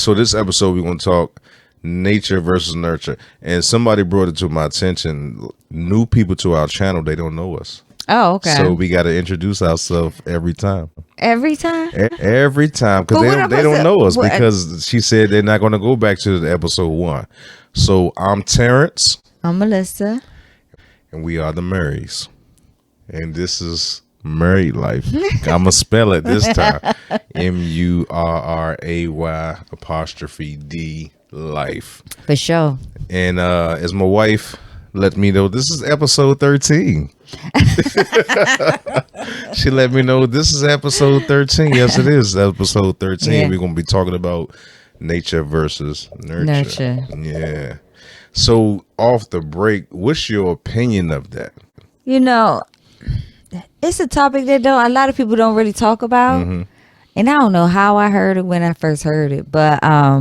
So this episode we're gonna talk nature versus nurture, and somebody brought it to my attention. New people to our channel, they don't know us. Oh, okay. So we got to introduce ourselves every time. Every time? Every time, because they don't know us, because she said they're not going to go back to the episode 1. So I'm Terrence. I'm Melissa. And we are the Marys. And this is Married Life. I'm going to spell it this time. MURRAY' Life. For sure. And as my wife let me know, this is episode 13. She let me know this is episode 13. Yes, it is episode 13. Yeah. We're going to be talking about nature versus nurture. Yeah. So off the break, what's your opinion of that? You know, it's a topic that a lot of people don't really talk about. Mm-hmm. And I don't know how I heard it when I first heard it, but I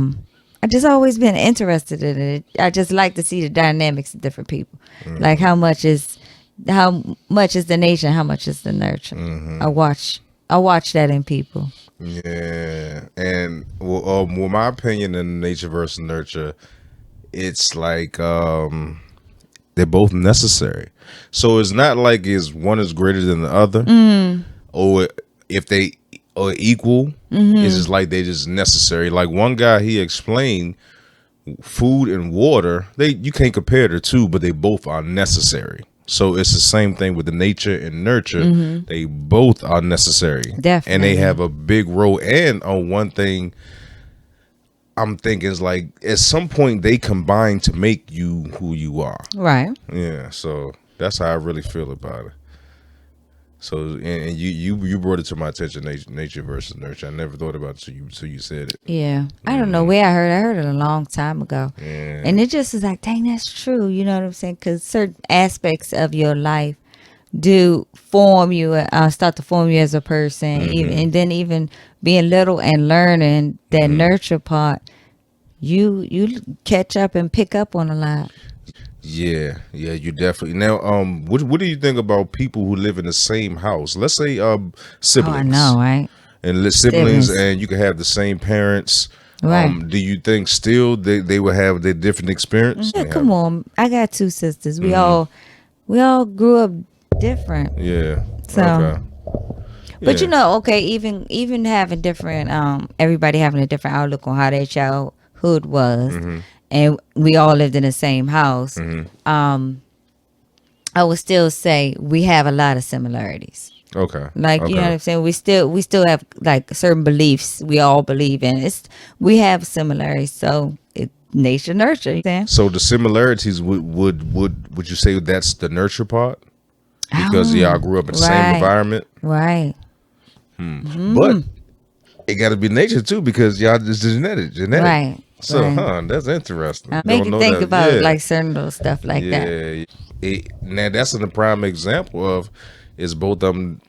just always been interested in it. I just like to see the dynamics of different people. Mm-hmm. Like how much is the nature, how much is the nurture. Mm-hmm. I watch that in people. Yeah. And well, my opinion in nature versus nurture, it's like they're both necessary. So it's not like one is greater than the other, or if they are equal. Mm-hmm. It's just like they're just necessary. Like one guy, he explained food and water, you can't compare the two, but they both are necessary. So it's the same thing with the nature and nurture. Mm-hmm. They both are necessary. Definitely. And they have a big role. And on one thing I'm thinking is like at some point they combine to make you who you are. Right. Yeah. So that's how I really feel about it. So and you brought it to my attention, nature versus nurture. I never thought about it until you said it. Yeah. I don't know where I heard it a long time ago. Yeah. And it just is like, dang, that's true. You know what I'm saying? Because certain aspects of your life do form you, start to form you as a person. Mm-hmm. And then even being little and learning that nurture part, you catch up and pick up on a lot. Yeah, you definitely. Now, what do you think about people who live in the same house? Let's say siblings. Oh, I know, right? And siblings, and you can have the same parents. Right. Do you think still they will have their different experience? Yeah, come on. I got 2 sisters. We all grew up different. Yeah. So. Okay. But you know, okay, even having different, everybody having a different outlook on how their childhood was. Mm-hmm. And we all lived in the same house. Mm-hmm. I would still say we have a lot of similarities. Okay. Like, you know what I'm saying? We still have like certain beliefs we all believe in. We have similarities. So nature, nurture. So the similarities would you say that's the nurture part? Because y'all grew up in the same environment? Right. Mm-hmm. But it got to be nature too, because y'all just genetic. Right. So, that's interesting. Make you think about like certain little stuff like that. Now that's a prime example of is both of them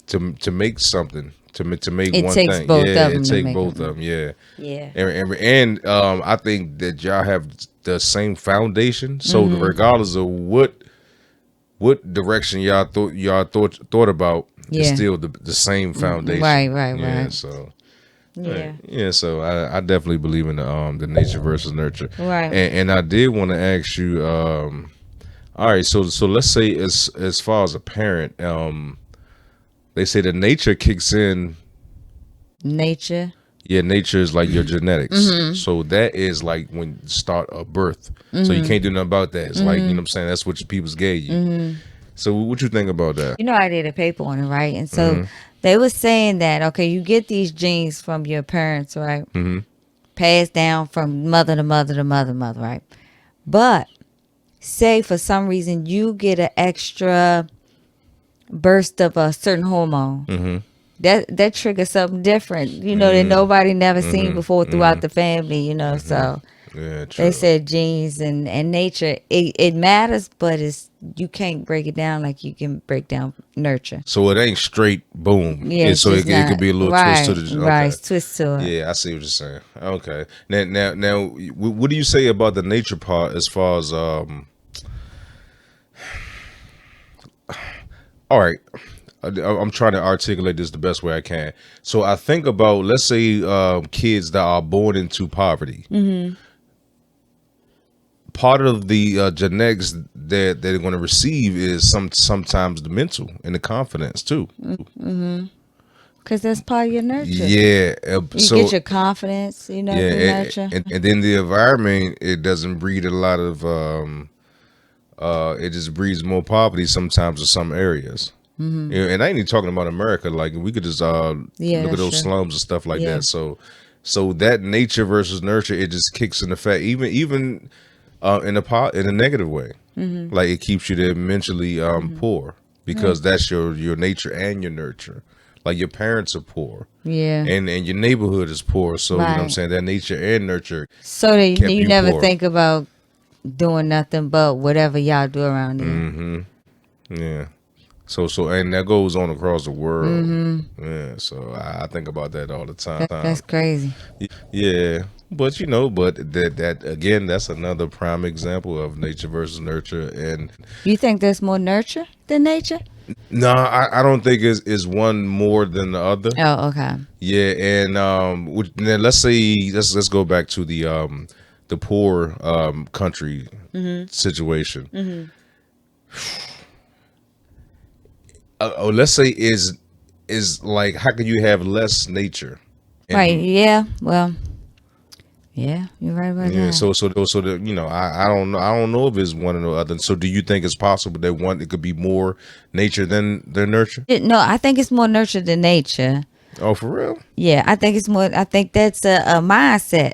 to make something to make one thing. It takes both of them. It takes both of them. Yeah. Yeah. And I think that y'all have the same foundation. So regardless of what direction y'all thought about, it's still the same foundation. Right. Yeah. So. Yeah, so I definitely believe in the nature versus nurture. Right. And I did want to ask you, all right, so let's say as far as a parent, they say that nature kicks in. Nature? Yeah, nature is like your genetics. Mm-hmm. So that is like when you start a birth. Mm-hmm. So you can't do nothing about that. It's like, you know what I'm saying, that's what your people's gave you. Mm-hmm. So what you think about that? You know, I did a paper on it, right? And so they were saying that, okay, you get these genes from your parents, right? Mm-hmm. Passed down from mother to mother to mother, right? But say for some reason you get an extra burst of a certain hormone. Mm-hmm. That triggers something different, you know, that nobody never seen before throughout the family, you know. So they said genes and nature, it matters, but you can't break it down like you can break down nurture. So it ain't straight boom. Yeah, so it could be a little twist to the right, twist to it. Yeah, I see what you're saying. Okay. Now, what do you say about the nature part as far as all right? I'm trying to articulate this the best way I can. So I think about, let's say, kids that are born into poverty. Part of the genetics that they're going to receive is sometimes the mental and the confidence too. Because that's part of your nurture. Yeah. You So get your confidence, yeah, through nurture. and then the environment, it doesn't breed a lot of it just breeds more poverty sometimes in some areas. Yeah, and I ain't even talking about America. Like we could just Yeah, look at that's those true. slums and stuff like Yeah. that. So that nature versus nurture, it just kicks in effect, even in a negative way. Like it keeps you there mentally poor because that's your nature and your nurture. Like your parents are poor, Yeah. and your neighborhood is poor. So you know what I'm Right. saying, that nature and nurture So that kept you you never poor. think about doing nothing but whatever y'all do around there. Yeah. So and that goes on across the world. Yeah. So I think about that all the time. That's crazy. Yeah. But but that again, that's another prime example of nature versus nurture. And You think there's more nurture than nature? no, I don't think is one more than the other. Oh, okay. Yeah, and then let's say let's go back to the poor country situation. Let's say is like, how can you have less nature? Right. Yeah. Well, yeah, you're right about Yeah, that. so the I don't know if it's one or the other. So do you think it's possible that it could be more nature than nurture? No, I think it's more nurture than nature. Oh, for real? Yeah, I think it's more. I think that's a mindset.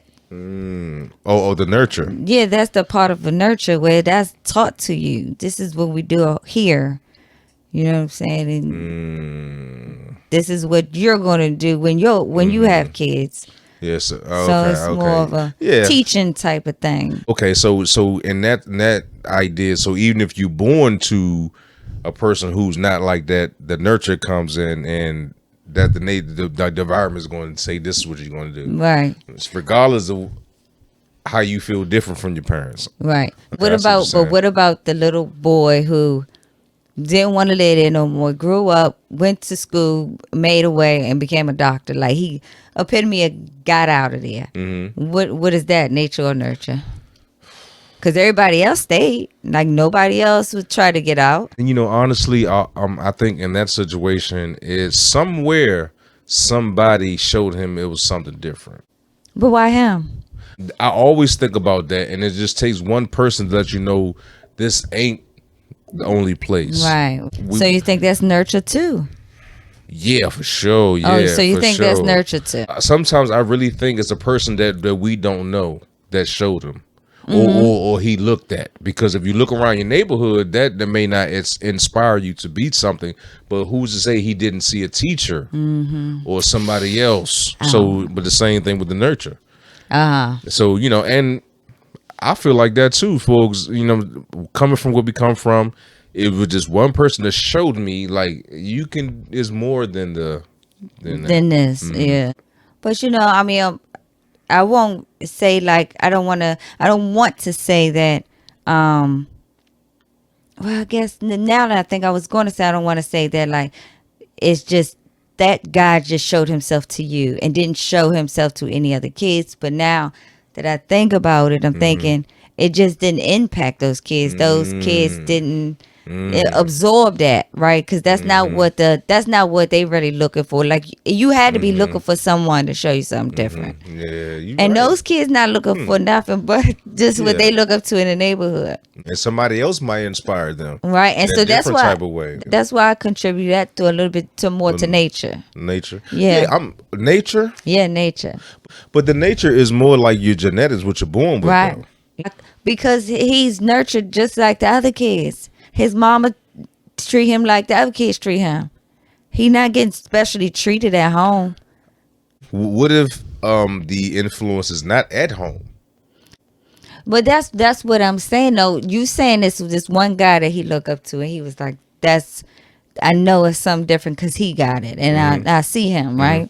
Oh, the nurture. Yeah, that's the part of the nurture where that's taught to you. This is what we do here. You know what I'm saying? And this is what you're going to do when you have kids. Yes. So Okay. it's more of Okay. a Yeah. teaching type of thing. Okay. So in that idea, so even if you're born to a person who's not like that, the nurture comes in, and that the environment is going to say this is what you're going to do, Right. regardless of how you feel different from your parents. Right. Okay, What I see what you're about saying. what about the little boy who didn't want to live there no more, grew up, went to school, made a way, and became a doctor? Like he epitome of got out of there. What is that, nature or nurture? Because everybody else stayed. Like nobody else would try to get out. And honestly, I think in that situation is somewhere somebody showed him it was something different. But why him? I always think about that, and it just takes one person to let you know this ain't the only place. Right. We- So you think that's nurture too? Yeah, for sure. Yeah, Oh, so you for think sure. that's nurture too? Sometimes I really think it's a person that we don't know that showed him. Mm-hmm. Or he looked at, because if you look around your neighborhood, that may not inspire you to be something, but who's to say he didn't see a teacher or somebody else? So, but the same thing with the nurture. So and I feel like that too, folks. Coming from where we come from, it was just one person that showed me like you can is more than that. Than this, yeah. But I mean, I won't say like I don't want to say that. Well, I guess now that I think I was going to say, I don't want to say that like it's just that God just showed himself to you and didn't show himself to any other kids. But now that I think about it, I'm thinking it just didn't impact those kids. Those kids didn't absorb that, right? Because that's not what they really looking for. Like you had to be looking for someone to show you something different. Yeah, you And right. those kids not looking for nothing but just what Yeah. they look up to in the neighborhood, And somebody else might inspire them. right? And In a so that's different why type of way. that's why I contribute that to a little bit to more to nature. Nature. Yeah. I'm nature, Yeah, nature, but the nature is more like your genetics, what you're born with, right? though. Because he's nurtured just like the other kids. His mama treat him like the other kids treat him. He not getting specially treated at home. What if the influence is not at home? But that's what I'm saying though. You saying this one guy that he looked up to and he was like, I know it's something different because he got it and I see him, right?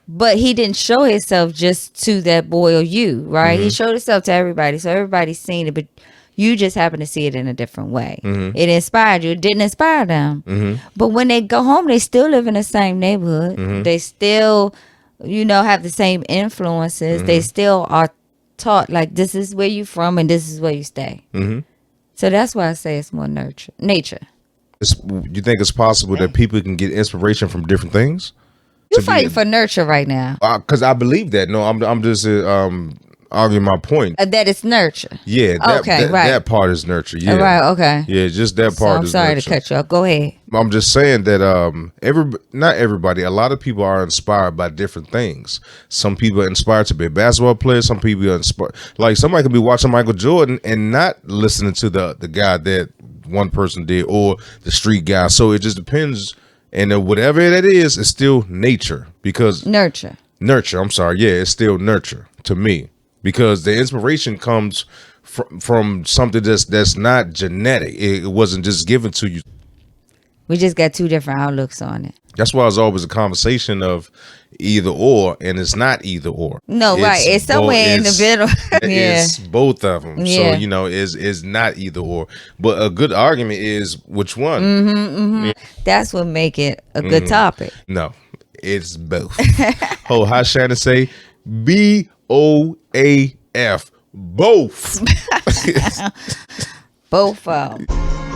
But he didn't show himself just to that boy or you, right? He showed himself to everybody, so everybody's seen it. But You just happen to see it in a different way. Mm-hmm. It inspired you. It didn't inspire them. Mm-hmm. But when they go home, they still live in the same neighborhood. Mm-hmm. They still, have the same influences. They still are taught like this is where you from and this is where you stay. Mm-hmm. So that's why I say it's more nature. You think it's possible that people can get inspiration from different things? You fighting for nurture right now. Because I believe that. No, I'm just arguing my point. That it's nurture. Yeah. That part is nurture. Yeah. Right. Okay. Yeah. Just that So part. I'm is sorry nurture. to cut you off. Go ahead. I'm just saying that not everybody, a lot of people are inspired by different things. Some people are inspired to be a basketball player. Some people are inspired, like somebody could be watching Michael Jordan and not listening to the guy that one person did or the street guy. So it just depends. And whatever that is, it's still nature because Nurture. I'm sorry. Yeah, it's still nurture to me because the inspiration comes from something that's not genetic. It wasn't just given to you. We just got two different outlooks on it. That's why it's always a conversation of either or, and it's not either or. No, right. It's somewhere in the middle. Yeah. It's both of them. Yeah. So, it's not either or. But a good argument is which one? Yeah. That's what make it a good topic. No, it's both. Oh, how Shannon say? BOAF. Both. Both of them.